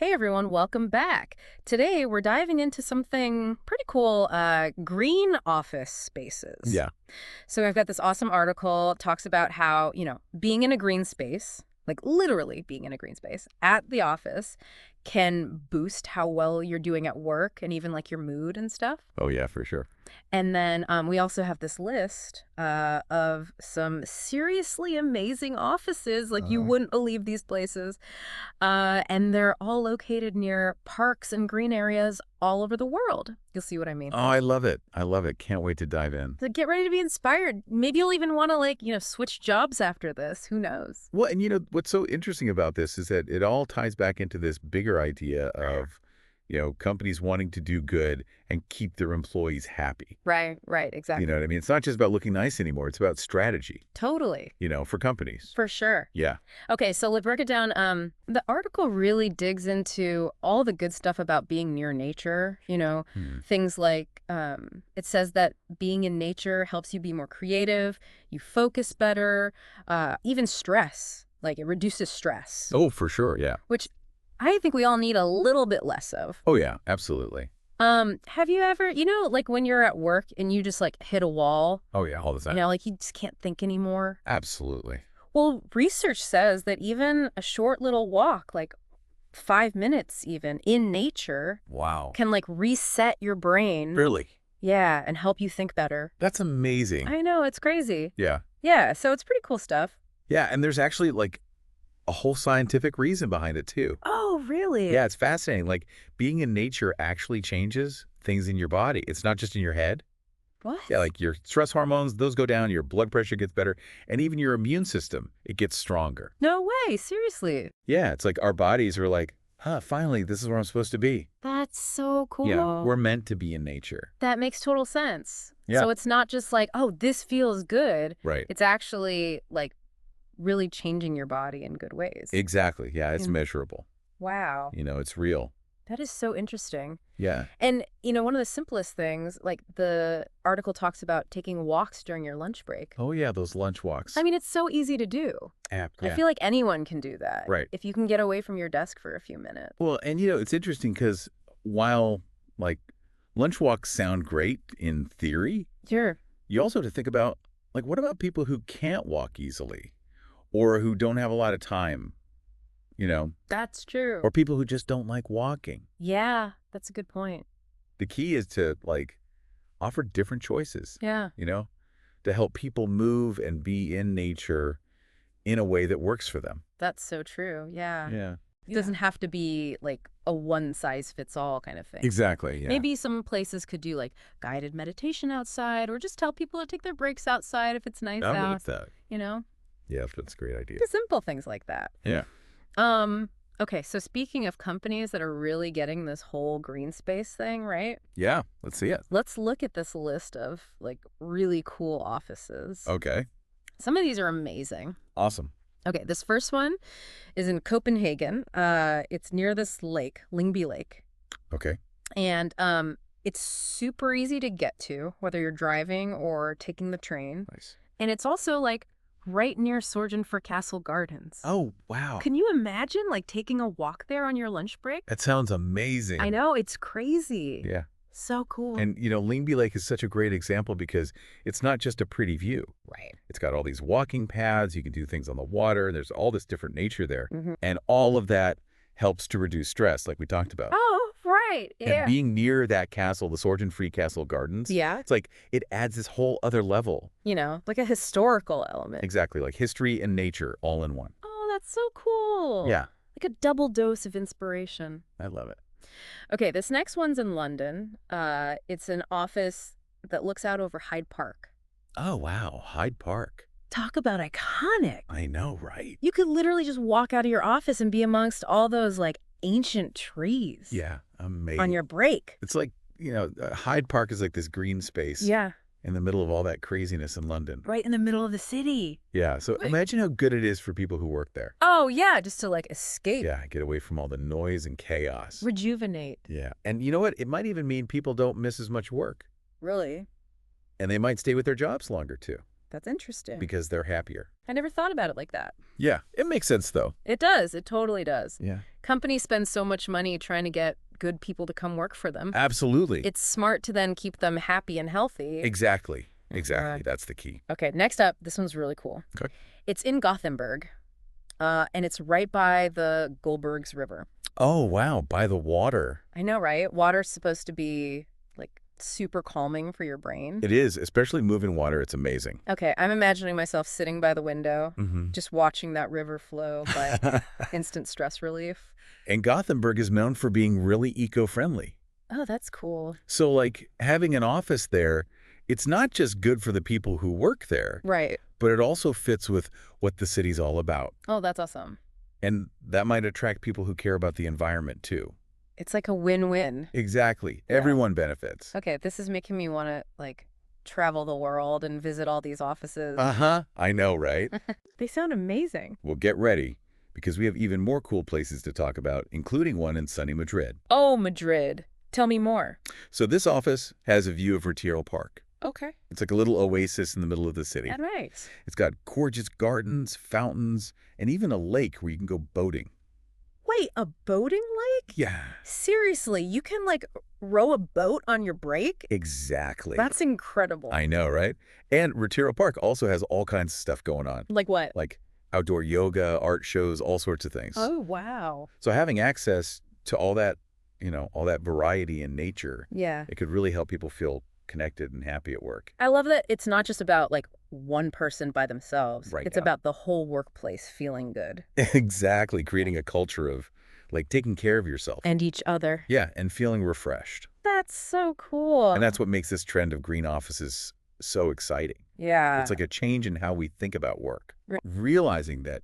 Hey everyone, welcome back. Today we're diving into something pretty cool, green office spaces. Yeah. So I've got this awesome article, talks about how, being in a green space, like literally being in a green space at the office can boost how well you're doing at work and even like your mood and stuff. Oh, yeah, for sure. And then we also have this list of some seriously amazing offices. Like you wouldn't believe these places. And they're all located near parks and green areas all over the world. You'll see what I mean. Oh, I love it. I love it. Can't wait to dive in. So get ready to be inspired. Maybe you'll even want to switch jobs after this. Who knows? Well, and what's so interesting about this is that it all ties back into this bigger idea of, companies wanting to do good and keep their employees happy. Right, exactly. You know what I mean? It's not just about looking nice anymore. It's about strategy, Totally. for companies. For sure. Yeah. Okay, so let's break it down. The article really digs into all the good stuff about being near nature, things like it says that being in nature helps you be more creative, you focus better, even stress, like it reduces stress, Oh, for sure. Yeah. which I think we all need a little bit less of. Oh, yeah. Absolutely. Have you ever, like when you're at work and you just like hit a wall, Oh, yeah. All the time. like you just can't think anymore? Absolutely. Well, research says that even a short little walk, like 5 minutes even, in nature, Wow. can like reset your brain. Really? Yeah, and help you think better. That's amazing. I know, it's crazy. Yeah. Yeah, so it's pretty cool stuff. Yeah. And there's actually like a whole scientific reason behind it, too. Oh, really? Yeah, it's fascinating. Like being in nature actually changes things in your body. It's not just in your head. What? Yeah, like your stress hormones, those go down, your blood pressure gets better, and even your immune system, it gets stronger. No way, seriously. Yeah, it's like our bodies are like, finally, this is where I'm supposed to be. That's so cool. Yeah, we're meant to be in nature. That makes total sense. Yeah. So it's not just like, oh, this feels good. Right. It's actually like really changing your body in good ways. Exactly. Yeah, it's Mm. measurable. Wow. It's real. That is so interesting. Yeah. And, one of the simplest things, like the article talks about taking walks during your lunch break. Oh, yeah, those lunch walks. I mean, it's so easy to do. Yeah. I feel like anyone can do that. Right. If you can get away from your desk for a few minutes. Well, and it's interesting because while like lunch walks sound great in theory, Sure. you also have to think about, like, what about people who can't walk easily or who don't have a lot of time, That's true. or people who just don't like walking? Yeah, that's a good point. The key is to, like, offer different choices, Yeah. to help people move and be in nature in a way that works for them. That's so true. Yeah. Yeah. It doesn't have to be like a one-size-fits-all kind of thing. Exactly, yeah. Maybe some places could do like guided meditation outside or just tell people to take their breaks outside if it's nice I'm out, with that. you know? Yeah, that's a great idea. The simple things like that. Yeah. Okay, so speaking of companies that are really getting this whole green space thing, right? Yeah, let's see it. Let's look at this list of like really cool offices. Okay. Some of these are amazing. Awesome. Okay, this first one is in Copenhagen. It's near this lake, Lyngby Lake. Okay. And it's super easy to get to, whether you're driving or taking the train. Nice. And it's also like right near Sorgenfri Castle Gardens. Oh, wow. Can you imagine like taking a walk there on your lunch break? That sounds amazing. I know, it's crazy. Yeah. So cool. And, Lyngby Lake is such a great example because it's not just a pretty view. Right. It's got all these walking paths. You can do things on the water. There's all this different nature there. Mm-hmm. And all of that helps to reduce stress, like we talked about. Oh, right. Yeah. And being near that castle, the Sorgenfri Castle Gardens, Yeah. it's like it adds this whole other level. Like a historical element. Exactly, like history and nature all in one. Oh, that's so cool. Yeah, Like a double dose of inspiration. I love it. Okay, this next one's in London. It's an office that looks out over Hyde Park. Oh, wow, Hyde Park. Talk about iconic. I know, right? You could literally just walk out of your office and be amongst all those like ancient trees. Yeah, amazing. On your break. It's like, Hyde Park is like this green space. Yeah. In the middle of all that craziness in London. Right in the middle of the city. Yeah, so imagine how good it is for people who work there. Oh, yeah, just to like escape. Yeah, get away from all the noise and chaos. Rejuvenate. Yeah, and you know what? It might even mean people don't miss as much work. Really? And they might stay with their jobs longer, too. That's interesting. Because they're happier. I never thought about it like that. Yeah, it makes sense, though. It does. It totally does. Yeah. companies spend so much money trying to get good people to come work for them. Absolutely. It's smart to then keep them happy and healthy. Exactly. Exactly. Uh, That's the key. Okay, next up, this one's really cool. Okay. It's in Gothenburg, and it's right by the Goldbergs River. Oh, wow. By the water. I know, right? Water's supposed to be, like, super calming for your brain. It is, especially moving water. It's amazing. Okay, I'm imagining myself sitting by the window, Mm-hmm. just watching that river flow, like instant stress relief. And Gothenburg is known for being really eco-friendly. Oh, that's cool. So, like, having an office there, it's not just good for the people who work there, Right. but it also fits with what the city's all about. Oh, that's awesome. And that might attract people who care about the environment, too. It's like a win-win. Exactly. Yeah. Everyone benefits. Okay, this is making me want to, like, travel the world and visit all these offices. Uh-huh. I know, right? They sound amazing. Well, get ready, because we have even more cool places to talk about, including one in sunny Madrid. Oh, Madrid. Tell me more. So this office has a view of Retiro Park. Okay. It's like a little oasis in the middle of the city. All right. It's got gorgeous gardens, fountains, and even a lake where you can go boating. Wait, a boating lake? Yeah, Seriously, you can, like, row a boat on your break? exactly. That's incredible. I know, right? And Retiro Park also has all kinds of stuff going on, Like what? like outdoor yoga, art shows, all sorts of things. Oh, wow. So having access to all that, all that variety in nature, Yeah. it could really help people feel connected and happy at work. I love that it's not just about, like, one person by themselves. Right, It's yeah. about the whole workplace feeling good. Exactly, creating a culture of, like, taking care of yourself. And each other. Yeah, and feeling refreshed. That's so cool. And that's what makes this trend of green offices so exciting. Yeah. It's like a change in how we think about work. Right. Realizing that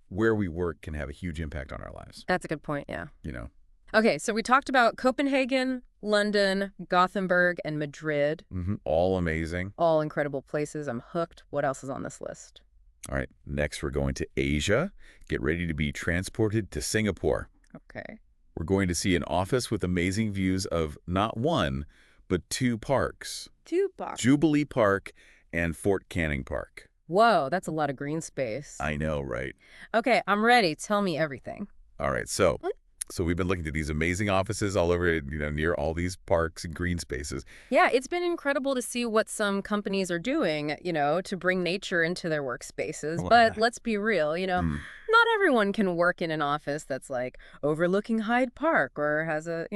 where we work can have a huge impact on our lives, That's a good point, yeah. you know? Okay, so we talked about Copenhagen, London, Gothenburg, and Madrid. All amazing. All incredible places. I'm hooked. What else is on this list? All right, next we're going to Asia. Get ready to be transported to Singapore. Okay. We're going to see an office with amazing views of not one, but two parks. Jubilee Park and Fort Canning Park. Whoa, that's a lot of green space. I know, right? Okay, I'm ready. Tell me everything. All right, so we've been looking at these amazing offices all over, near all these parks and green spaces. Yeah, it's been incredible to see what some companies are doing, to bring nature into their workspaces. But let's be real, not everyone can work in an office that's like overlooking Hyde Park or has a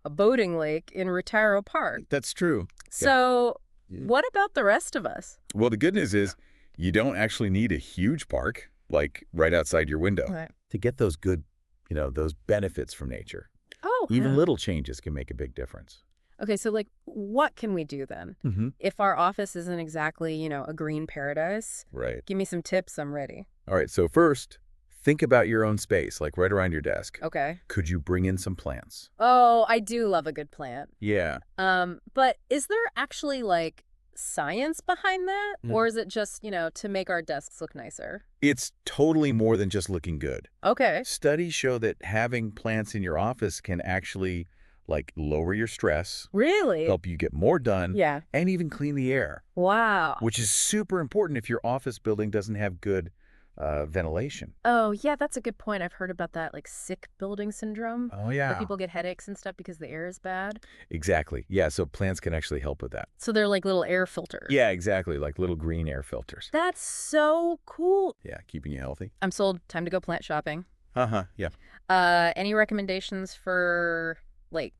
boating lake in Retiro Park. That's true. So what about the rest of us? Well, the good news is you don't actually need a huge park, like right outside your window, Right. to get those good, those benefits from nature. Oh, Even little changes can make a big difference. okay, so like what can we do then? If our office isn't exactly, a green paradise, Right. give me some tips. I'm ready. All right, so first, think about your own space, like right around your desk. Okay. Could you bring in some plants? Oh, I do love a good plant. Yeah. But is there actually like science behind that? Or is it just, to make our desks look nicer? It's totally more than just looking good. Okay. Studies show that having plants in your office can actually, like, lower your stress, Really? help you get more done, Yeah. and even clean the air, Wow. which is super important if your office building doesn't have good ventilation. Oh, yeah, that's a good point. I've heard about that, like sick building syndrome. Oh, Where yeah. people get headaches and stuff because the air is bad. Exactly. Yeah, so plants can actually help with that. So they're like little air filters. Yeah, exactly, like little green air filters. That's so cool. Yeah, keeping you healthy. I'm sold. Time to go plant shopping. Uh-huh, yeah. Any recommendations for like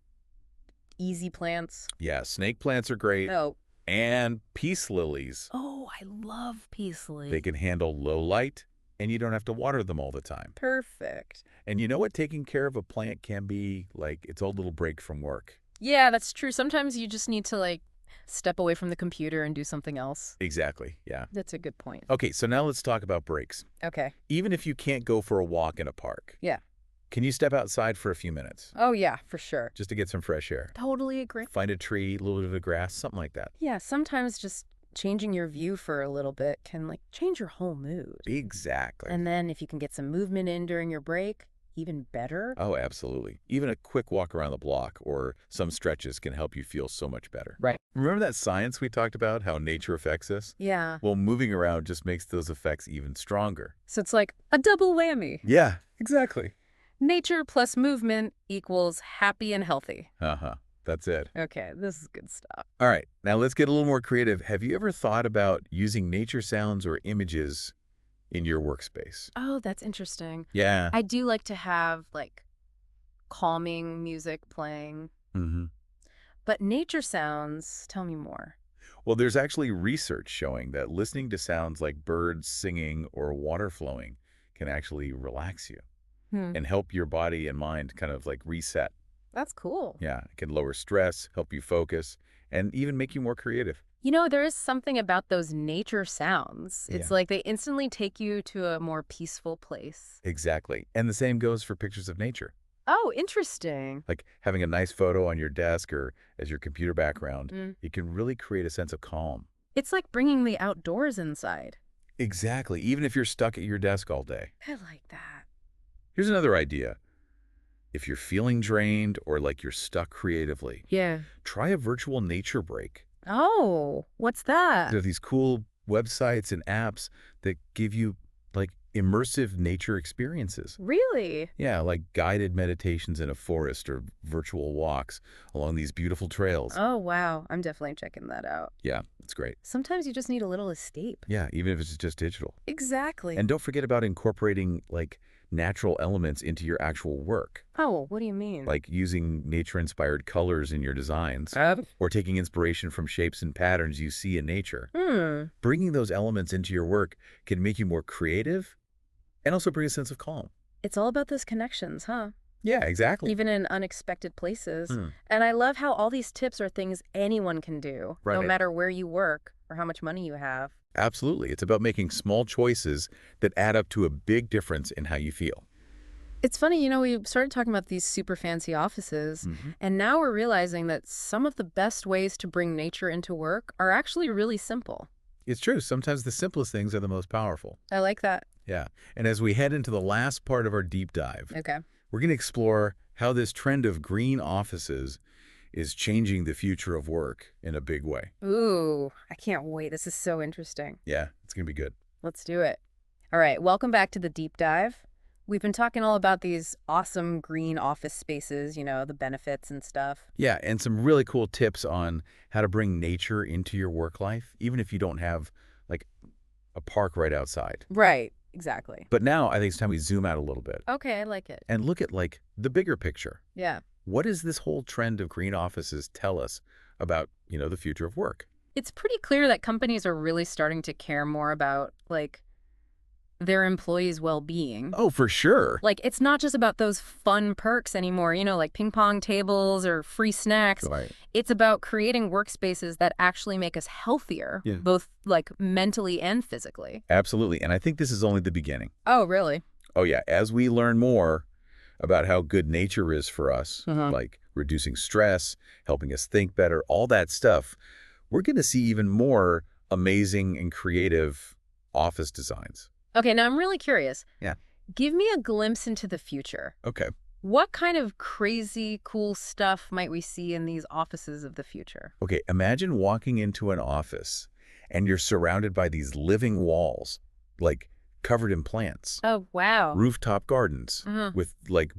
easy plants? Yeah, snake plants are great. Oh. And peace lilies. Oh, I love peace lilies. They can handle low light, and you don't have to water them all the time. Perfect. And you know what taking care of a plant can be like its own little break from work. Yeah, that's true. Sometimes you just need to like step away from the computer and do something else. Exactly, yeah. That's a good point. Okay, so now let's talk about breaks. Okay. Even if you can't go for a walk in a park. Yeah. Can you step outside for a few minutes? Oh, yeah, for sure. Just to get some fresh air. Totally agree. Find a tree, a little bit of grass, something like that. Yeah, sometimes just changing your view for a little bit can like change your whole mood. Exactly. And then if you can get some movement in during your break, even better. Oh, absolutely. Even a quick walk around the block or some stretches can help you feel so much better. Right. Remember that science we talked about, how nature affects us? Yeah. Well, moving around just makes those effects even stronger. So it's like a double whammy. Yeah, exactly. Nature plus movement equals happy and healthy. Uh-huh. That's it. Okay, this is good stuff. All right, now let's get a little more creative. Have you ever thought about using nature sounds or images in your workspace? Oh, that's interesting. Yeah. I do like to have, like, calming music playing. hmm But nature sounds, tell me more. Well, there's actually research showing that listening to sounds like birds singing or water flowing can actually relax you Hmm, and help your body and mind kind of like reset. that's cool. Yeah, it can lower stress, help you focus, and even make you more creative. You know, there is something about those nature sounds. It's Yeah, like they instantly take you to a more peaceful place. exactly. And the same goes for pictures of nature. Oh, interesting. Like having a nice photo on your desk or as your computer background, Mm. it can really create a sense of calm. It's like bringing the outdoors inside. Exactly, even if you're stuck at your desk all day. I like that. Here's another idea. If you're feeling drained or like you're stuck creatively, Yeah. try a virtual nature break. Oh, what's that? There are these cool websites and apps that give you like immersive nature experiences. Really? Yeah, like guided meditations in a forest or virtual walks along these beautiful trails. Oh, wow. I'm definitely checking that out. Yeah, it's great. Sometimes you just need a little escape. Yeah, even if it's just digital. Exactly. And don't forget about incorporating like natural elements into your actual work, Oh, what do you mean? like using nature-inspired colors in your designs Uh, or taking inspiration from shapes and patterns you see in nature. hmm. Bringing those elements into your work can make you more creative and also bring a sense of calm. It's all about those connections, huh? Yeah, exactly. Even in unexpected places. Hmm. And I love how all these tips are things anyone can do, no Right. matter where you work or how much money you have. Absolutely. It's about making small choices that add up to a big difference in how you feel. It's funny, you know, we started talking about these super fancy offices, hmm and now we're realizing that some of the best ways to bring nature into work are actually really simple. It's true. Sometimes the simplest things are the most powerful. I like that. Yeah. And as we head into the last part of our deep dive, Okay. we're going to explore how this trend of green offices is changing the future of work in a big way. Ooh, I can't wait. This is so interesting. Yeah, it's going to be good. Let's do it. All right, welcome back to the deep dive. We've been talking all about these awesome green office spaces, you know, the benefits and stuff. Yeah, and some really cool tips on how to bring nature into your work life, even if you don't have like a park right outside. Right, exactly. But now I think it's time we zoom out a little bit Okay, I like it. and look at like the bigger picture. Yeah. What does this whole trend of green offices tell us about, the future of work? It's pretty clear that companies are really starting to care more about, like, their employees' well-being. Oh, for sure. Like, it's not just about those fun perks anymore, you know, like ping pong tables or free snacks. Right. It's about creating workspaces that actually make us healthier, Yeah. both like mentally and physically. Absolutely. And I think this is only the beginning. Oh, really? Oh, yeah. As we learn more about how good nature is for us, Uh-huh. like reducing stress, helping us think better, all that stuff, we're going to see even more amazing and creative office designs. Okay, now I'm really curious. Yeah. Give me a glimpse into the future. Okay. What kind of crazy, cool stuff might we see in these offices of the future? Okay. Imagine walking into an office and you're surrounded by these living walls, like covered in plants, Oh, wow. rooftop gardens Uh-huh. with like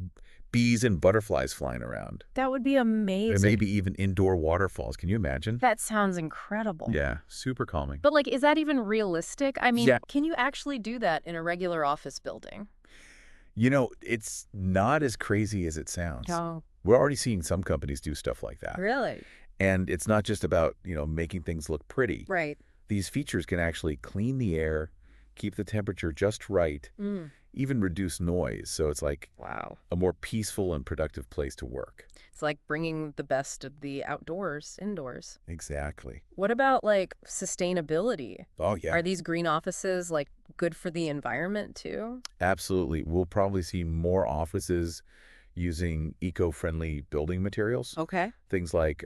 bees and butterflies flying around, That would be and amazing. maybe even indoor waterfalls. Can you imagine? That sounds incredible. Yeah. Super calming. But, like, is that even realistic? I mean, Yeah. can you actually do that in a regular office building? It's not as crazy as it sounds. Oh, We're already seeing some companies do stuff like that. really? And it's not just about, making things look pretty. Right. These features can actually clean the air, keep the temperature just right, Mm. even reduce noise. So it's like Wow. a more peaceful and productive place to work. It's like bringing the best of the outdoors indoors. Exactly. What about, like, sustainability? Oh, yeah. Are these green offices, like, good for the environment, too? Absolutely. We'll probably see more offices using eco-friendly building materials. Okay. Things like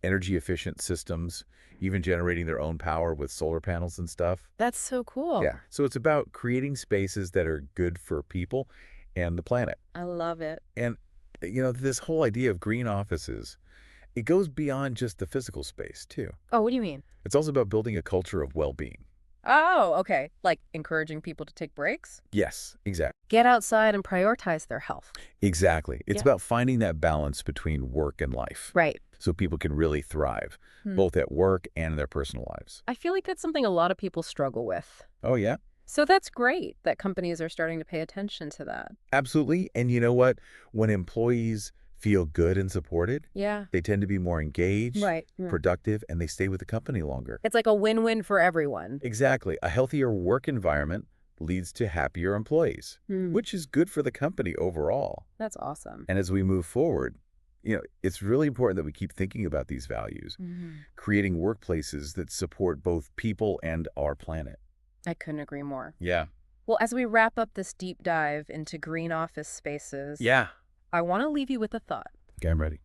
energy-efficient systems, even generating their own power with solar panels and stuff. That's so cool. Yeah. So it's about creating spaces that are good for people and the planet. I love it. And, this whole idea of green offices, it goes beyond just the physical space, too. Oh, what do you mean? It's also about building a culture of well-being. Oh, okay. Like encouraging people to take breaks? Yes, exactly. Get outside and prioritize their health. Exactly. It's Yeah. about finding that balance between work and life Right. so people can really thrive, Hmm. both at work and in their personal lives. I feel like that's something a lot of people struggle with. Oh, yeah? So that's great that companies are starting to pay attention to that. Absolutely. And you know what? When employees feel good and supported, Yeah. they tend to be more engaged, Right. Yeah. productive, and they stay with the company longer. It's like a win-win for everyone. Exactly. A healthier work environment leads to happier employees, Hmm. which is good for the company overall. That's awesome. And as we move forward, it's really important that we keep thinking about these values, creating workplaces that support both people and our planet. I couldn't agree more. Yeah. Well, as we wrap up this deep dive into green office spaces, Yeah. I want to leave you with a thought. Okay, I'm ready.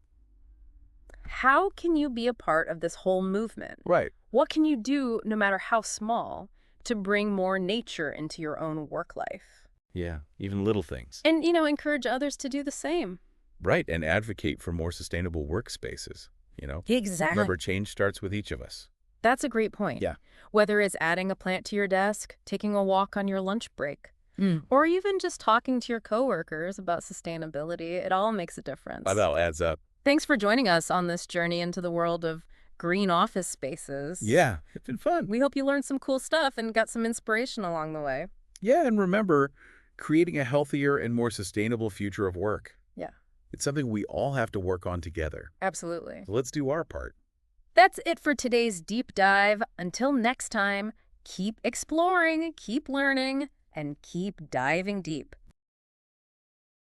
How can you be a part of this whole movement? Right. What can you do, no matter how small, to bring more nature into your own work life? Yeah. Even little things. And, encourage others to do the same. Right. And advocate for more sustainable workspaces. Exactly. Remember, change starts with each of us. That's a great point. Yeah. Whether it's adding a plant to your desk, taking a walk on your lunch break, or even just talking to your coworkers about sustainability, it all makes a difference. That all adds up. Thanks for joining us on this journey into the world of green office spaces. Yeah. It's been fun. We hope you learned some cool stuff and got some inspiration along the way. Yeah. And remember, creating a healthier and more sustainable future of work. Yeah. It's something we all have to work on together. Absolutely. So let's do our part. That's it for today's deep dive. Until next time, keep exploring, keep learning, and keep diving deep.